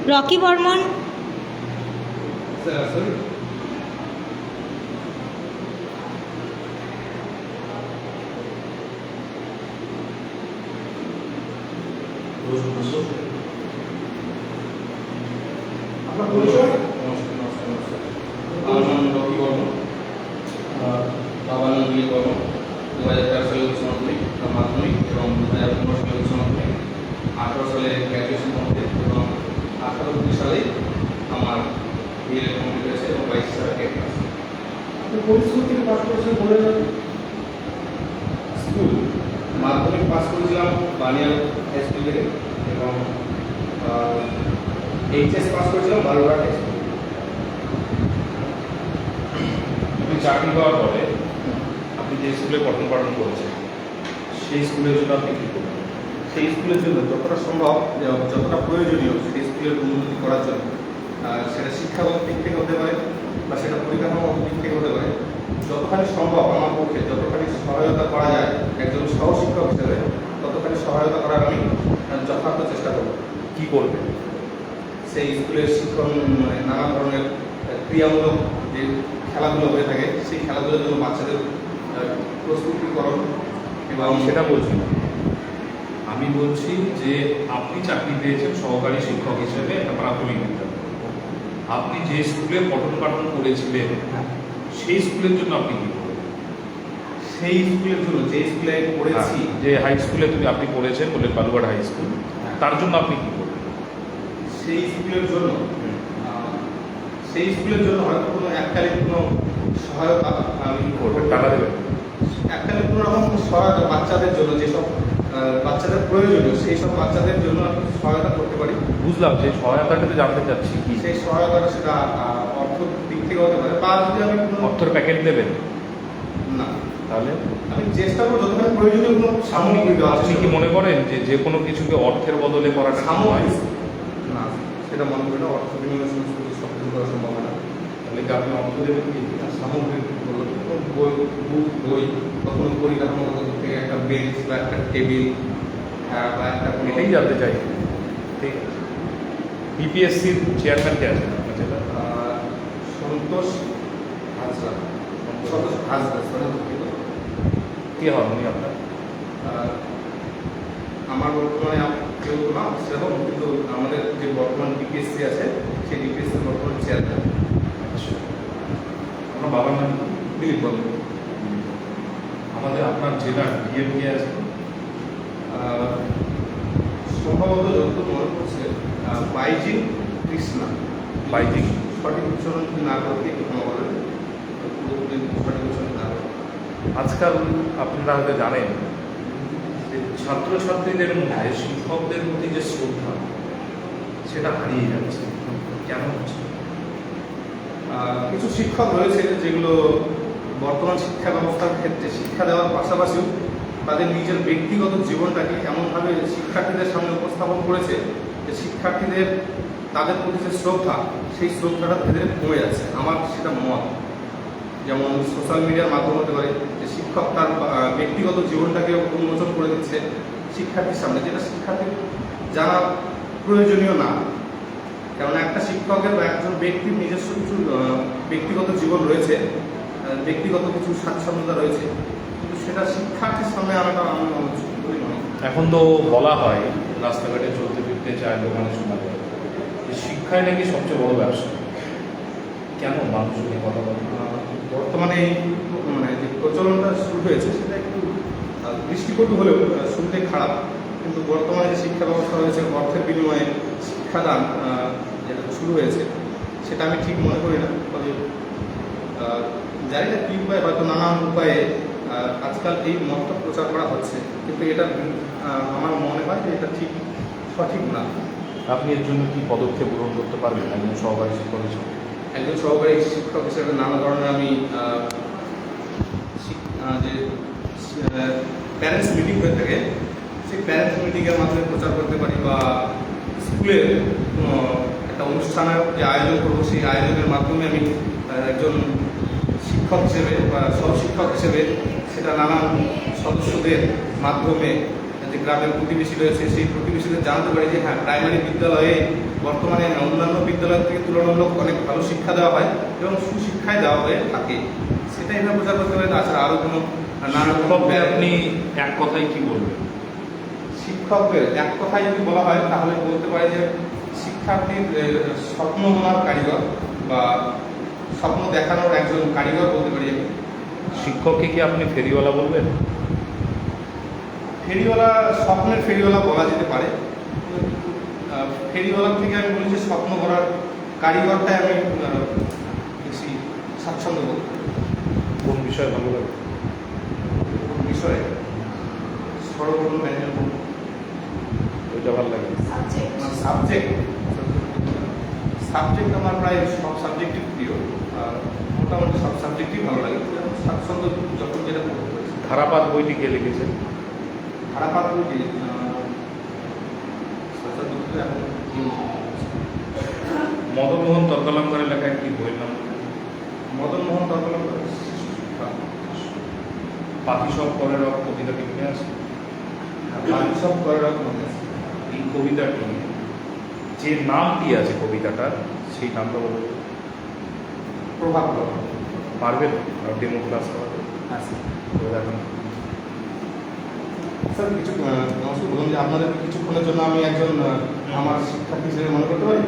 Rocky Barman, আপনার পরিচয়? আমার নাম রকি বর্মন, বাবার নাম দিলীপ বর্মন। 2013 সালে উচ্চ মাধ্যমিক মাধ্যমিক এবং 2015 সালে উচ্চ মাধ্যমিক, 18 সালে গ্র্যাজুয়েশন কমপ্লিট এবং 18-19 সালে আমার বিএ কমপ্লিট হয়েছে এবং 22 সালে টেট পাস। আপনি কোন স্কুল থেকে পাস করেছেন বলে যাবেন? স্কুল মাধ্যমিক পাস করেছিলাম বানিয়াল হাই স্কুল থেকে এবং এইচএস পাস করেছিলাম বালুরঘাট হাই স্কুল। আপনি চাকরি পাওয়ার পরে আপনি যে স্কুলে পঠন পাঠন করেছেন সেই স্কুলের জন্য আপনি কী করবেন? সেই স্কুলের জন্য যতটা সম্ভব, যতটা প্রয়োজনীয় সেই স্কুলের উন্নতি করার জন্য, সেটা শিক্ষাগত দিক থেকে হতে পারে বা সেটা পরিকাঠামোগত দিক থেকে হতে পারে, যতখানি সম্ভব আমার পক্ষে যতখানি সহায়তা করা যায় একজন সহশিক্ষক হিসেবে ততখানি সহায়তা করার আমি যথার্থ চেষ্টা করব। কী করবেন? সেই স্কুলের শিক্ষণ নানা ধরনের ক্রিয়ামূলক যে খেলাধুলো হয়ে থাকে সেই খেলাধুলোর জন্য বাচ্চাদের প্রস্তুতিকরণ এবং আমি সেটা বলছি না, আমি বলছি যে আপনি চাকরি পেয়েছেন সহকারী শিক্ষক হিসেবে একটা প্রাথমিক বিদ্যালয়ে। আপনি যে স্কুলে পঠন পাঠন করেছিলেন সেই স্কুলের জন্য আপনি কী করবেন? সেই স্কুলের জন্য যে স্কুলে পড়েছি, যে হাই স্কুলে আপনি পড়েছেন বললেন বালুরঘাট হাই স্কুল, তার জন্য আপনি কী করবেন? সেই স্কুলের জন্য সেই স্কুলের জন্য হয়তো কোনো এককালীন কোনো সহায়তা আমি করবেন, টাকা দেবেন? এককালীন কোনো রকম সহায়তা বাচ্চাদের জন্য, যেসব বাচ্চাদের প্রয়োজনীয় সেই সব বাচ্চাদের জন্য আমি সহায়তা করতে পারি। বুঝলাম, যে সহায়তাটাতে জানতে চাচ্ছি কি সেই সহায়তাটা সেটা অর্থ দিক থেকে হতে পারে বা যদি আমি কোনো অর্থের প্যাকেট দেবেন না, তাহলে আমি চেষ্টা করবো যতখানি প্রয়োজনীয় কোনো সামগ্রী দেওয়ার আপনি কি মনে করেন যে যে কোনো কিছুকে অর্থের বদলে করাটা ঠিক নয়? না, সেটা মনে করি না। অর্থ বিনিময়ের সমস্ত কিছু সব কিছু করা সম্ভব হয় না। তাহলে কি আপনি অর্থ দেবেন কি? সামগ্রিক বই, বুক, বই, কখনো পরিকাঠামোগত দিক থেকে একটা বেঞ্চ বা একটা টেবিল বা একটা এটাই জানতে চাই। ঠিক আছে, বিপিএসসির চেয়ারম্যান কে আছেন আপনার জেলা? সন্তোষ হাজরা, সন্তোষ হাজরা, কে হন উনি আপনার? আমার বর্তমানে কেউ না সেরকম, কিন্তু আমাদের যে বর্তমান ডিপিএসসি আছে সেই ডিপিএসসির বর্তমান চেয়ারম্যান। আচ্ছা, আপনার বাবার নাম কি? দিলীপ বর্মন। আমাদের আপনার জেলার ডিএম কে আছে? সম্ভবত যতটুকু মনে পড়ছে বাইজিং কৃষ্ণা। বাইজিং? সঠিক উচ্চারণ কি না করতে একটু ক্ষমা করবেন, পুরোপুরি সঠিক উচ্চারণ না করতে। আজকাল আপনারা হয়তো জানেন যে ছাত্রছাত্রীদের মধ্যে শিক্ষকদের প্রতি যে শ্রদ্ধা সেটা হারিয়ে যাচ্ছে। কেন হচ্ছে? কিছু শিক্ষক রয়েছে যেগুলো বর্তমান শিক্ষা ব্যবস্থার ক্ষেত্রে শিক্ষা দেওয়ার পাশাপাশিও তাদের নিজের ব্যক্তিগত জীবনটাকে এমনভাবে শিক্ষার্থীদের সামনে উপস্থাপন করেছে যে শিক্ষার্থীদের তাদের প্রতি যে শ্রদ্ধা সেই শ্রদ্ধাটা ধীরে ধীরে কমে যাচ্ছে। আমার সেটা মত। যেমন সোশ্যাল মিডিয়ার মাধ্যম হতে পারে যে শিক্ষক তার ব্যক্তিগত জীবনটাকে উন্মোচন করে দিচ্ছে শিক্ষার্থীর সামনে, যেটা শিক্ষার্থীর জানা প্রয়োজনীয় না। কারণ একটা শিক্ষকের বা একজন ব্যক্তির নিজস্ব কিছু ব্যক্তিগত জীবন রয়েছে, ব্যক্তিগত কিছু স্বাচ্ছন্দ্যতা রয়েছে, কিন্তু সেটা শিক্ষার্থীর সামনে আনাটা আমি করি না। এখন তো বলা হয় রাস্তাঘাটে চলতে ফিরতে চায়, দোকানে শোনা যায় যে শিক্ষায় নাকি সবচেয়ে বড় ব্যবসা। কেন মানুষ এই কথা বলে? বর্তমানে এই যে প্রচলনটা শুরু হয়েছে সেটা একটু দৃষ্টিকটু হলেও শুনতে খারাপ, কিন্তু বর্তমানে যে শিক্ষা ব্যবস্থা হয়েছে অর্থের বিনিময়ে শিক্ষাদান যেটা শুরু হয়েছে সেটা আমি ঠিক মনে করি না। তবে জানি না কী উপায়, হয়তো নানান উপায়ে আজকাল এই মতটা প্রচার করা হচ্ছে, কিন্তু এটা আমার মনে হয় যে এটা ঠিক সঠিক না। আপনি এর জন্য কি পদক্ষেপ গ্রহণ করতে পারবেন একজন সহকারী শিক্ষক হিসেবে? একজন সহকারী শিক্ষক হিসেবে নানা ধরনের আমি যে প্যারেন্টস মিটিং হয়ে থাকে সেই প্যারেন্টস মিটিংয়ের মাধ্যমে প্রচার করতে পারি, বা স্কুলের একটা অনুষ্ঠানের যে আয়োজন করবো সেই আয়োজনের মাধ্যমে আমি একজন শিক্ষক হিসেবে বা সহশিক্ষক হিসেবে সেটা নানান সদস্যদের মাধ্যমে যে গ্রামের প্রতিবেশী রয়েছে সেই প্রতিবেশীদের জানাতে পারি যে হ্যাঁ প্রাইমারি বিদ্যালয়ে বর্তমানে অন্যান্য বিদ্যালয় থেকে তুলনামূলক অনেক ভালো শিক্ষা দেওয়া হয় এবং সুশিক্ষায় দেওয়া হয়ে থাকে, সেটাই আমরা প্রচার করতে পারি। তাছাড়া আরও কোনো নানা রকম শিক্ষককে আপনি এক কথায় কি বলবেন? শিক্ষকদের এক কথায় যদি বলা হয় তাহলে বলতে পারে যে শিক্ষার্থীর স্বপ্ন বোনার কারিগর বা স্বপ্ন দেখানোর একজন কারিগর বলতে পারি আমি। শিক্ষককে কি আপনি ফেরিওয়ালা বলবেন? ফেরিওয়ালা, স্বপ্নের ফেরিওয়ালা বলা যেতে পারে। ফেরিওয়ালার থেকে আমি বলি যে স্বপ্ন করার কারিগরটাই আমি বেশি স্বাচ্ছন্দ্য বোধ করি। কোন বিষয় ভালো লাগে? কোন বিষয়ে? সর্বপ্রথম ম্যানুয়াল ওইটা ভালো লাগে। সাবজেক্ট আমার প্রায় সব সাবজেক্টই প্রিয়, আর মোটামুটি সব সাবজেক্টই ভালো লাগে। স্বাচ্ছন্দ্য যখন যেটা পড়তে হয়েছে। ধারাপাত বইটি কে লিখেছেন? খারাপ বইটি এখন মদনমোহন তর্কালঙ্কারের লেখা একটি বইয়ের নাম? মদনমোহন তর্কালঙ্কার পাখি সব করে রক কবিতাটি মনে আছে? বাড়ি সব করে রাখা মনে আছে। এই কবিতাটি যে নামটি আছে কবিতাটার, সেই নামটা বলবে প্রভাব প্রভাব পারবেন? আর ডেমো ক্লাস করাবে? আছে। তো দেখুন স্যার কিছু নমস্কার, বলুন যে আপনাদের কিছুক্ষণের জন্য আমি একজন আমার শিক্ষার্থী হিসেবে মনে করতে পারি।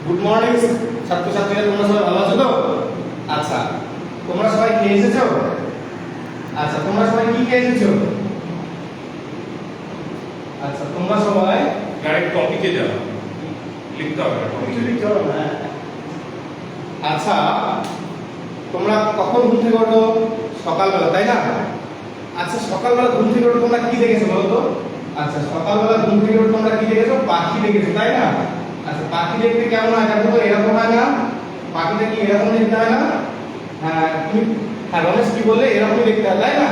গুড মর্নিং ছাত্রছাত্রীরা, তোমরা সবাই ভালো আছো তো? আচ্ছা, তোমরা সবাই খেয়ে এসেছো? আচ্ছা, তোমরা সবাই কি খেয়ে এসেছো? আচ্ছা, তোমরা সবাই ডাইরেক্ট টপিকে যাও, লিখতে হবে না টপিকে। আচ্ছা, তোমরা কখন ঘুম থেকে ওঠো? সকালবেলা, তাই না? আচ্ছা, সকালবেলা ঘুম থেকে ওঠো তোমরা কি দেখেছো বলো তো? আচ্ছা, সকালবেলা ঘুম থেকে ওঠো তোমরা কি দেখেছো? পাখি দেখেছো, তাই না? আচ্ছা, পাখি দেখতে কেমন হয় দেখো তো? এরকম হয় না? পাখিটা কি এরকম দেখতে হয় না? হ্যাঁ, তুমি রমেশ কি বললে? এরকমই দেখতে হয়, তাই না?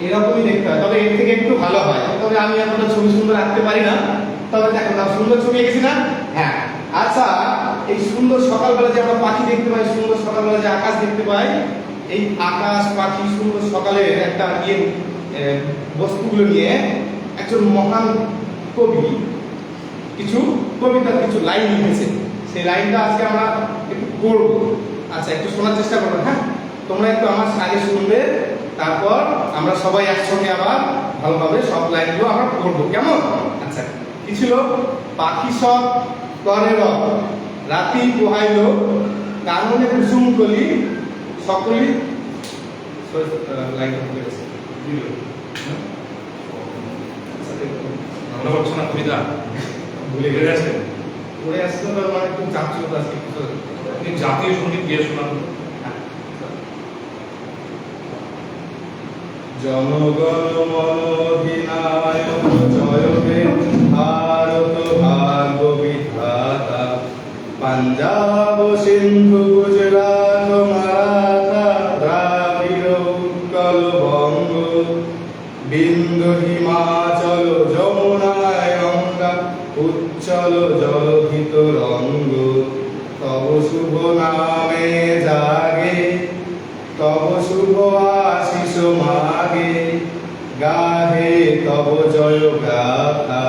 এরকমই দেখতে হয়, তবে এর থেকে একটু ভালো হয়। তবে আমি এতটা ছবি সুন্দর আঁকতে পারি না, তবে দেখো না সুন্দর ছবি এঁকেছি না? হ্যাঁ। আচ্ছা, এই সুন্দর সকালবেলা যে আমরা পাখি দেখতে পাই, সুন্দর সকালবেলা যে আকাশ দেখতে পাই, এই আকাশ পাখি সুন্দর সকালে একটা বস্তুগুলো নিয়ে একজন মহান কবি কিছু কবিতার কিছু লাইন লিখেছে। সেই লাইনটা আজকে আমরা একটু পড়বো। আচ্ছা, একটু শোনার চেষ্টা করবে। হ্যাঁ, তোমরা একটু আমার আগে শুনবে, তারপর আমরা সবাই একসঙ্গে আবার ভালোভাবে সব লাইনগুলো আমরা পড়বো, কেমন? আচ্ছা, কি ছিল? পাখি সব করে রব, রাতি পোহাইল, কাননে কুসুম কলি, সকলি লাইনটা ভুলে গেছে। মনে করছে না কবিতা? ভুলে ভুলে গেছে? পড়ে আসছে তো, মানে খুব চাপ ছিল তো আজকে। আপনি জাতীয় সঙ্গীত গিয়ে শোনান। জনগণ মন অধিনায়ক জয় হে ভারত ভাগ্য বিধাতা, পাঞ্জাব সিন্ধু গুজরাট মারাঠা দ্রাবিড় উৎকল বঙ্গ, বিন্দু হিমাচল যমুনায় গঙ্গা, উচ্চল জলধিত রঙ্গ, তব শুভ নামে জাগে, তব শুভ আশিস মাগে, গাহে তব জয় গাথা,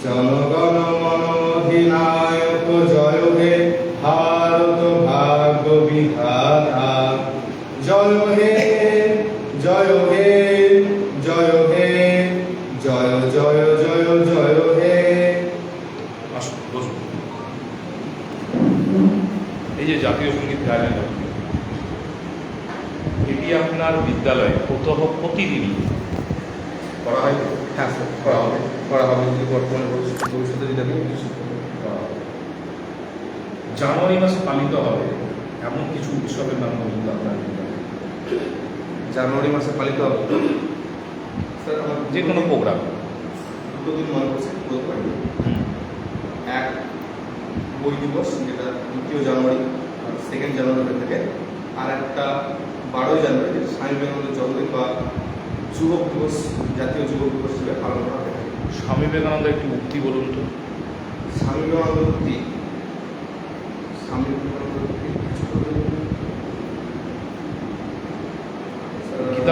জনগণ মন অধিনায়ক জয় হে ভারত ভাগ্য বিধাতা, জয় হে জয় হে জয় হে জয় জয় জয় জয় হে। আসুন, বসুন। এই যে জাতীয় সঙ্গীত গাইলেন আপনি, এটি আপনার বিদ্যালয়ে প্রতিদিনই করা হয়? হ্যাঁ স্যার, করা হবে যদি বর্তমানে ভবিষ্যতে যদি আমি কিছু করা হবে। জানুয়ারি মাসে পালিত হবে এমন কিছু উৎসবের নাম বলুন তো আপনার বিদ্যালয়ে। জানুয়ারি মাসে পালিত হবে স্যার আমার যে কোনো প্রোগ্রাম। দুটো দিন মনে করছে বলতে পারি। এক, বই দিবস, যেটা 2 জানুয়ারি, 2 জানুয়ারি থেকে। আর একটা 12 জানুয়ারি, যেটা স্বামী বিবেকানন্দের জন্মদিন বা যুবক দিবস, জাতীয় যুবক দিবস হিসেবে পালন করা হয়। স্বামী বিবেকানন্দের একটি উক্তি বলুন তো। স্বামী বিবেকানন্দের উক্তি, স্বামী বিবেকানন্দের উক্তি কিছু বলতে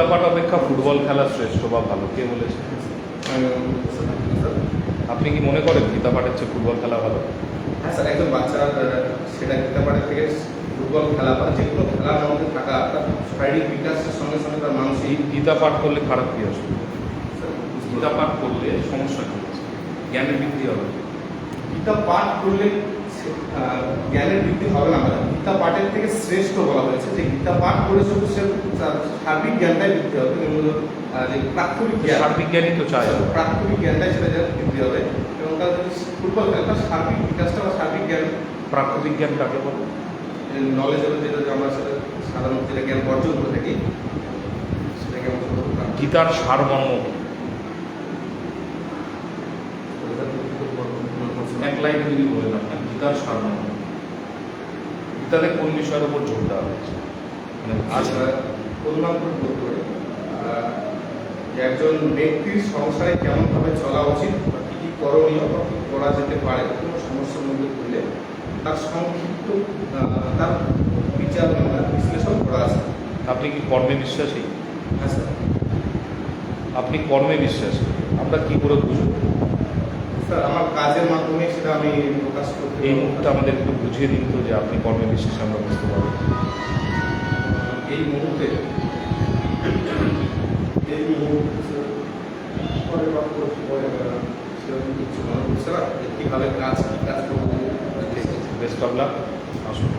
গীতা পাঠ অপেক্ষা ফুটবল খেলা শ্রেষ্ঠ বা ভালো, কে বলেছে? আপনি কি মনে করেন গীতা পাঠের চেয়ে ফুটবল খেলা ভালো? হ্যাঁ স্যার, একজন বাচ্চা সেটা গীতা পাঠের থেকে ফুটবল খেলা বা যে কোনো খেলার মধ্যে থাকা তার শারীরিক বিকাশের সঙ্গে সঙ্গে তার মানসিক গীতা পাঠ করলে খারাপ কি আসবে? গীতা পাঠ করলে সমস্যা কি আছে? জ্ঞানের বৃদ্ধি হবে। গীতা পাঠ করলে জ্ঞানের বৃদ্ধি হবে না। আমাদের গীতা পাঠের থেকে শ্রেষ্ঠ বলা হয়েছে যে গীতা পাঠ করে শুধু সে সার্বিক জ্ঞানটাই বৃদ্ধি হবে, কিন্তু যে প্রাথমিক জ্ঞান, সার্বিক জ্ঞানই তো চাই। প্রাথমিক জ্ঞানটাই সেটা যেন বৃদ্ধি হবে এবং তার ফুটবল খেলাটা সার্বিক বিকাশটা বা সার্বিক জ্ঞান, প্রাথমিক জ্ঞান কাকে বলে? নলেজেবল যেটা আমরা সেটা সাধারণত যেটা জ্ঞান অর্জন করে থাকি সেটাকে আমরা বলতে পারি। গীতার সারমর্ম কি? এক লাইনে যদি বলে না গীতার সারমর্ম, গীতাতে কোন বিষয়ের উপর জোর দেওয়া হয়েছে? মানে আচ্ছা, অনুমান করে বলতে পারি যে একজন ব্যক্তির সংসারে কেমনভাবে চলা উচিত বা কী কী করণীয় বা কী করা যেতে পারে কোনো সমস্যার মধ্যে পড়লে তার সংক্ষিপ্ত তার বিচার বিশ্লেষণ করা আছে। আপনি কি কর্মে বিশ্বাসী? হ্যাঁ স্যার। আপনি কর্মে বিশ্বাসী, আমরা কি করে বুঝবো? স্যার, আমার কাজের মাধ্যমে সেটা আমি প্রকাশ করতে এই মুহূর্তে আমাদের একটু বুঝিয়ে দিন তো যে আপনি কর্মে বিশ্বাসী, আমরা বুঝতে পারবো। এই মুহূর্তে পরে বা পরে সেরকম কিছু মনে হচ্ছে না যে কীভাবে কাজ করবো। বেস্ট অফ লাক, আসুন।